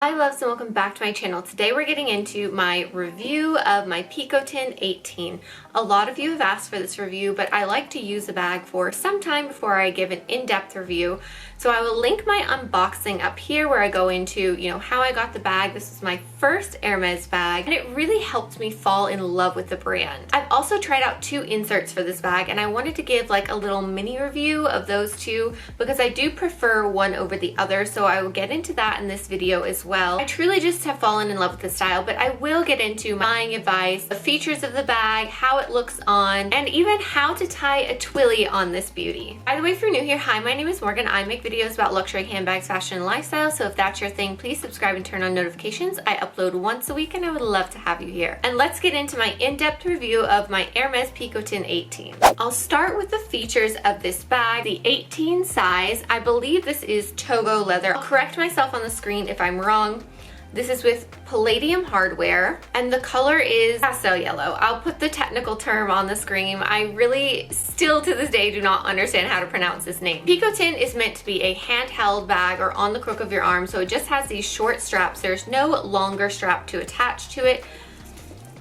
Hi loves, and welcome back to my channel. Today we're getting into my review of my Picotin 18. A lot of you have asked for this review, but I like to use the bag for some time before I give an in-depth review. So I will link my unboxing up here where I go into, how I got the bag. This is my first Hermes bag, and it really helped me fall in love with the brand. I've also tried out two inserts for this bag, and I wanted to give like a little mini review of those two because I do prefer one over the other, so I will get into that in this video as well. I truly just have fallen in love with the style, but I will get into my buying advice, the features of the bag, how it looks on, and even how to tie a twilly on this beauty. By the way, if you're new here, hi, my name is Morgan. I make videos about luxury handbags, fashion, and lifestyle, so if that's your thing, please subscribe and turn on notifications. I upload once a week and I would love to have you here. And let's get into my in-depth review of my Hermes Picotin 18. I'll start with the features of this bag. The 18 size, I believe this is Togo leather. I'll correct myself on the screen if I'm wrong. This is with palladium hardware, and the color is pastel yellow. I'll put the technical term on the screen. I really still to this day do not understand how to pronounce this name. Picotin is meant to be a handheld bag or on the crook of your arm, so it just has these short straps. There's no longer strap to attach to it.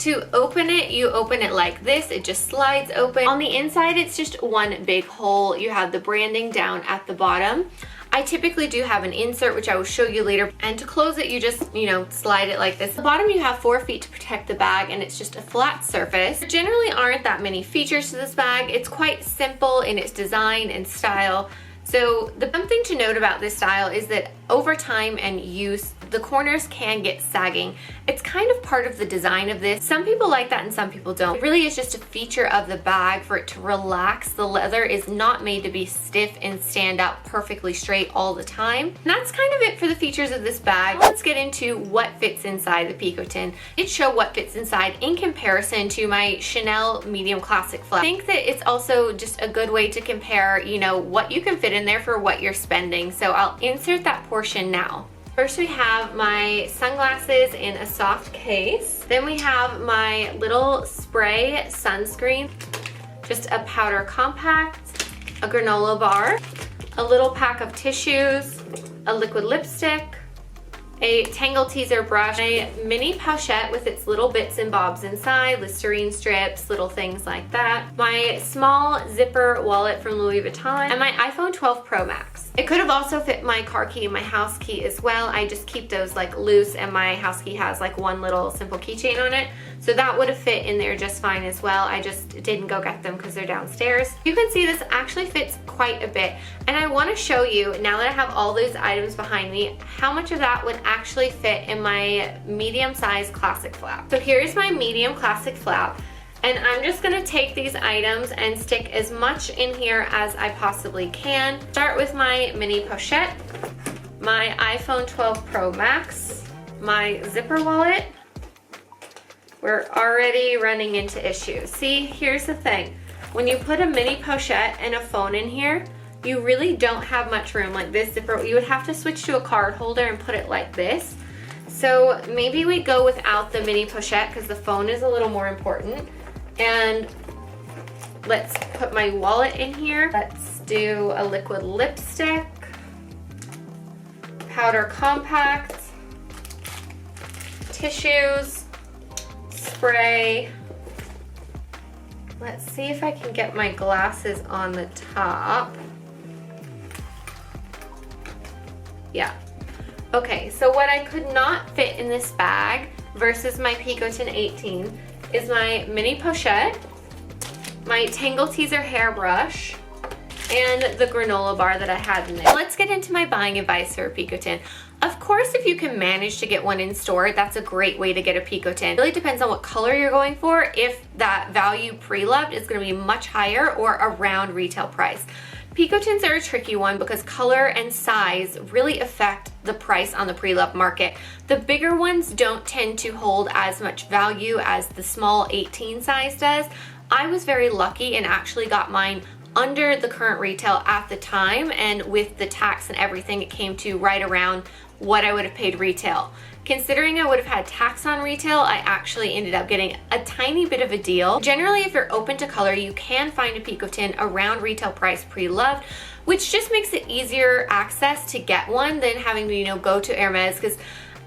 To open it, you open it like this. It just slides open. On the inside, it's just one big hole. You have the branding down at the bottom. I typically do have an insert, which I will show you later. And to close it, you just, slide it like this. At the bottom, you have 4 feet to protect the bag, and it's just a flat surface. There generally aren't that many features to this bag. It's quite simple in its design and style. So the one thing to note about this style is that over time and use, the corners can get sagging. It's kind of part of the design of this. Some people like that and some people don't. It really is just a feature of the bag for it to relax. The leather is not made to be stiff and stand up perfectly straight all the time. And that's kind of it for the features of this bag. Let's get into what fits inside the Picotin. It shows what fits inside in comparison to my Chanel medium classic flap. I think that it's also just a good way to compare, what you can fit in there for what you're spending. So I'll insert that portion now. First we have my sunglasses in a soft case. Then we have my little spray sunscreen, just a powder compact, a granola bar, a little pack of tissues, a liquid lipstick, a Tangle Teaser brush, a mini pochette with its little bits and bobs inside, Listerine strips, little things like that, my small zipper wallet from Louis Vuitton, and my iPhone 12 Pro Max. It could have also fit my car key and my house key as well. I just keep those like loose, and my house key has like one little simple keychain on it. So that would have fit in there just fine as well. I just didn't go get them because they're downstairs. You can see this actually fits quite a bit. And I want to show you, now that I have all those items behind me, how much of that would actually fit in my medium size classic flap. So here's my medium classic flap. And I'm just gonna take these items and stick as much in here as I possibly can. Start with my mini pochette, my iPhone 12 Pro Max, my zipper wallet. We're already running into issues. See, here's the thing. When you put a mini pochette and a phone in here, you really don't have much room. Like this zipper, you would have to switch to a card holder and put it like this. So maybe we go without the mini pochette because the phone is a little more important. And let's put my wallet in here. Let's do a liquid lipstick, powder compact, tissues, spray. Let's see if I can get my glasses on the top. Yeah. Okay, so what I could not fit in this bag versus my Picotin 18 is my mini pochette, my Tangle Teaser hairbrush, and the granola bar that I had in there. Let's get into my buying advice for a Picotin. Of course, if you can manage to get one in store, that's a great way to get a Picotin. It really depends on what color you're going for, if that value pre-loved is going to be much higher or around retail price. Picotins are a tricky one because color and size really affect the price on the pre-loved market. The bigger ones don't tend to hold as much value as the small 18 size does. I was very lucky and actually got mine under the current retail at the time, and with the tax and everything, it came to right around what I would have paid retail. Considering I would have had tax on retail, I actually ended up getting a tiny bit of a deal. Generally, if you're open to color, you can find a Picotin around retail price pre-loved, which just makes it easier access to get one than having to, go to Hermes, because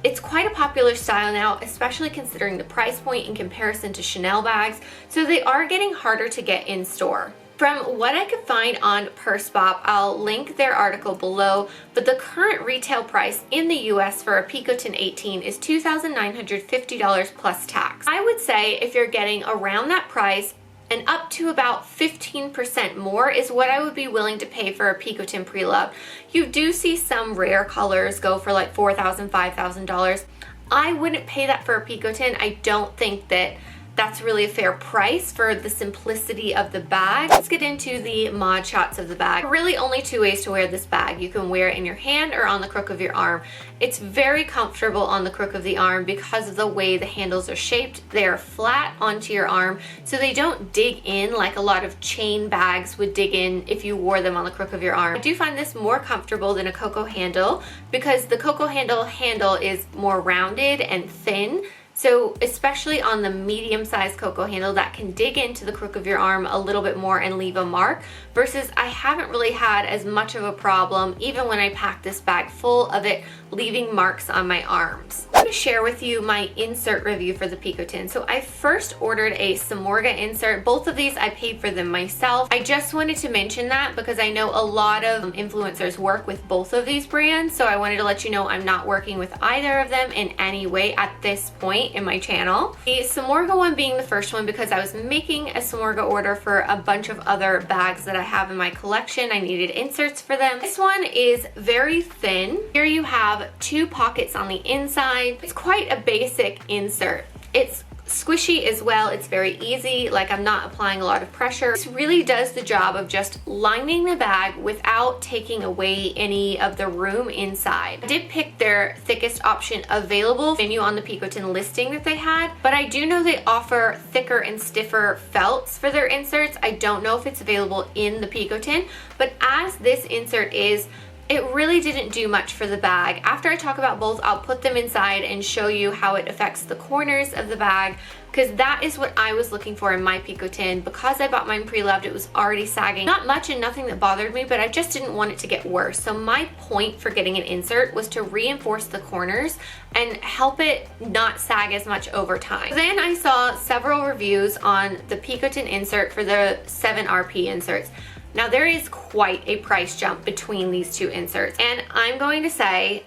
It's quite a popular style now, especially considering the price point in comparison to Chanel bags, so they are getting harder to get in store. From what I could find on PurseBop, I'll link their article below, but the current retail price in the US for a Picotin 18 is $2,950 plus tax. I would say if you're getting around that price and up to about 15% more is what I would be willing to pay for a Picotin pre-loved. You do see some rare colors go for like $4,000, $5,000. I wouldn't pay that for a Picotin. I don't think that that's really a fair price for the simplicity of the bag. Let's get into the mod shots of the bag. Really only two ways to wear this bag. You can wear it in your hand or on the crook of your arm. It's very comfortable on the crook of the arm because of the way the handles are shaped. They're flat onto your arm, so they don't dig in like a lot of chain bags would dig in if you wore them on the crook of your arm. I do find this more comfortable than a Coco handle because the Coco handle is more rounded and thin. So especially on the medium-sized Coco handle, that can dig into the crook of your arm a little bit more and leave a mark, versus I haven't really had as much of a problem even when I packed this bag full of it leaving marks on my arms. I'm going to share with you my insert review for the Picotin. So I first ordered a Samorga insert. Both of these I paid for them myself. I just wanted to mention that because I know a lot of influencers work with both of these brands, so I wanted to let you know I'm not working with either of them in any way at this point in my channel. The Samorga one being the first one because I was making a Samorga order for a bunch of other bags that I have in my collection. I needed inserts for them. This one is very thin. Here you have two pockets on the inside. It's quite a basic insert. It's squishy as well. It's very easy, like I'm not applying a lot of pressure. This really does the job of just lining the bag without taking away any of the room inside. I did pick their thickest option available menu on the Picotin listing that they had, but I do know they offer thicker and stiffer felts for their inserts. I don't know if it's available in the Picotin, but as this insert is, it really didn't do much for the bag. After I talk about both, I'll put them inside and show you how it affects the corners of the bag, because that is what I was looking for in my Picotin. Because I bought mine pre-loved, it was already sagging. Not much and nothing that bothered me, but I just didn't want it to get worse. So my point for getting an insert was to reinforce the corners and help it not sag as much over time. Then I saw several reviews on the Picotin insert for the 7RP inserts. Now there is quite a price jump between these two inserts, and I'm going to say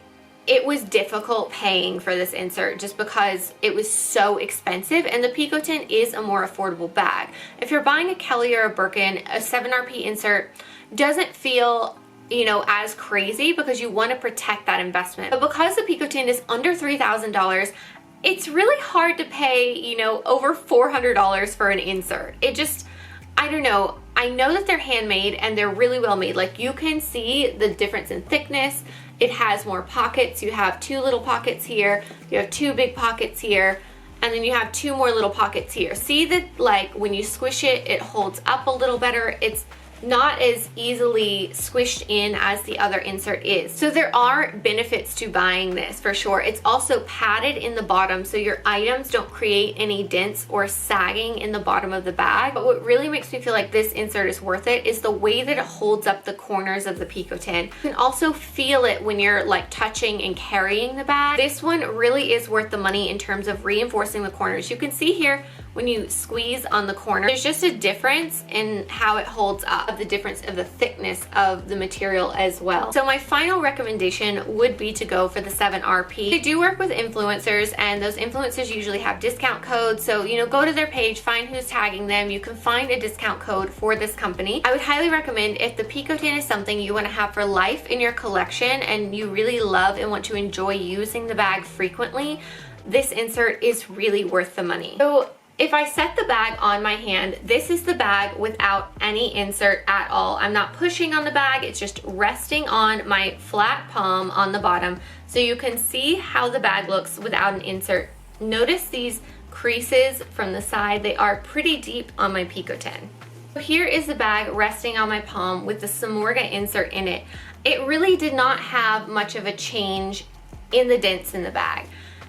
it was difficult paying for this insert just because it was so expensive, and the Picotin is a more affordable bag. If you're buying a Kelly or a Birkin, a 7RP insert doesn't feel, you know, as crazy because you want to protect that investment. But because the Picotin is under $3,000, it's really hard to pay, you know, over $400 for an insert. It just, I don't know. I know that they're handmade and they're really well made. Like, you can see the difference in thickness. It has more pockets. You have two little pockets here. You have two big pockets here. And then you have two more little pockets here. See that, like, when you squish it, it holds up a little better. It's not as easily squished in as the other insert is. So there are benefits to buying this for sure. It's also padded in the bottom so your items don't create any dents or sagging in the bottom of the bag. But what really makes me feel like this insert is worth it is the way that it holds up the corners of the Picotin. You can also feel it when you're like touching and carrying the bag. This one really is worth the money in terms of reinforcing the corners. You can see here when you squeeze on the corner, there's just a difference in how it holds up, the difference of the thickness of the material as well. So my final recommendation would be to go for the 7RP. They do work with influencers, and those influencers usually have discount codes. So, you know, go to their page, find who's tagging them. You can find a discount code for this company. I would highly recommend, if the Picotin is something you want to have for life in your collection and you really love and want to enjoy using the bag frequently, this insert is really worth the money. So if I set the bag on my hand, this is the bag without any insert at all. I'm not pushing on the bag, it's just resting on my flat palm on the bottom. So you can see how the bag looks without an insert. Notice these creases from the side, they are pretty deep on my Picotin. So here is the bag resting on my palm with the Samorga insert in it. It really did not have much of a change in the dents in the bag.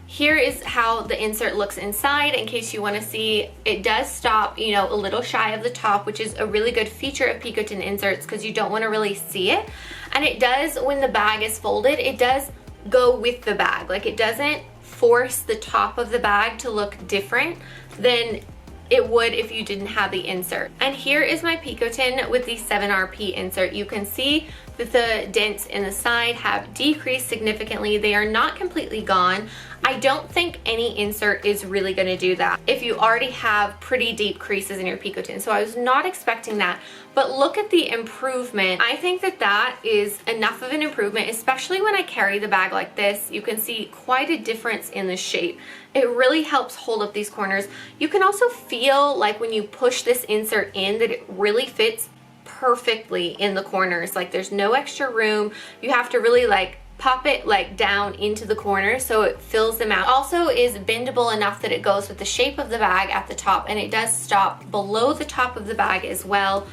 Here is how the insert looks inside in case you want to see. It does stop, you know, a little shy of the top, which is a really good feature of Picotin inserts because you don't want to really see it. And it does, when the bag is folded, it does go with the bag. Like, it doesn't force the top of the bag to look different than it would if you didn't have the insert. And here is my Picotin with the 7RP insert. You can see that the dents in the side have decreased significantly. They are not completely gone. I don't think any insert is really going to do that if you already have pretty deep creases in your Picotin. So I was not expecting that, but look at the improvement. I think that that is enough of an improvement, especially when I carry the bag like this. You can see quite a difference in the shape. It really helps hold up these corners. You can also feel like when you push this insert in that it really fits perfectly in the corners. Like, there's no extra room. You have to really like pop it like down into the corners so it fills them out. Also is bendable enough that it goes with the shape of the bag at the top, and it does stop below the top of the bag as well,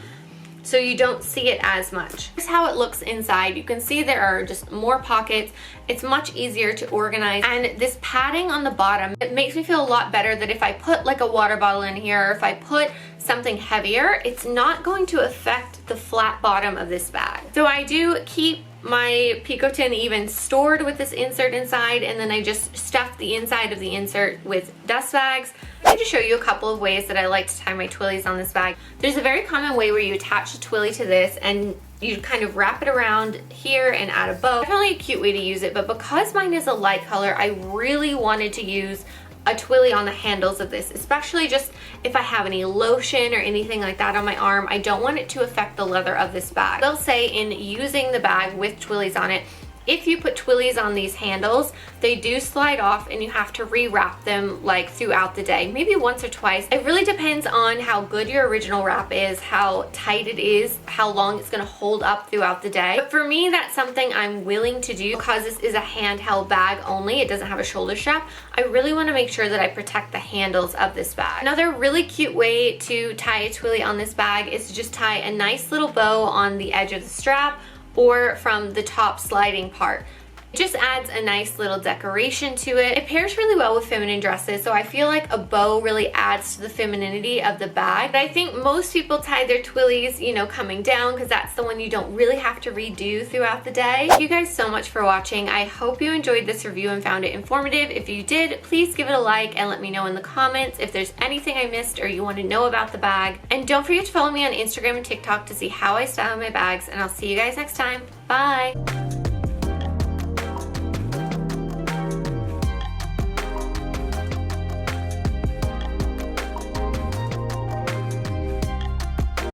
so you don't see it as much. Here's how it looks inside. You can see there are just more pockets. It's much easier to organize, and this padding on the bottom, it makes me feel a lot better that if I put like a water bottle in here, or if I put something heavier, it's not going to affect the flat bottom of this bag. So I do keep my Picotin even stored with this insert inside, and then I just stuff the inside of the insert with dust bags. I'm going to show you a couple of ways that I like to tie my twillies on this bag. There's a very common way where you attach a twilly to this and you kind of wrap it around here and add a bow. Definitely a cute way to use it, but because mine is a light color, I really wanted to use a twilly on the handles of this, especially just if I have any lotion or anything like that on my arm. I don't want it to affect the leather of this bag. They'll say in using the bag with twillies on it, if you put twillies on these handles, they do slide off and you have to rewrap them like throughout the day, maybe once or twice. It really depends on how good your original wrap is, how tight it is, how long it's gonna hold up throughout the day. But for me, that's something I'm willing to do because this is a handheld bag only. It doesn't have a shoulder strap. I really wanna make sure that I protect the handles of this bag. Another really cute way to tie a twilly on this bag is to just tie a nice little bow on the edge of the strap or from the top sliding part. It just adds a nice little decoration to it. It pairs really well with feminine dresses, so I feel like a bow really adds to the femininity of the bag. But I think most people tie their twillies, you know, coming down, because that's the one you don't really have to redo throughout the day. Thank you guys so much for watching. I hope you enjoyed this review and found it informative. If you did, please give it a like and let me know in the comments if there's anything I missed or you want to know about the bag. And don't forget to follow me on Instagram and TikTok to see how I style my bags, and I'll see you guys next time. Bye!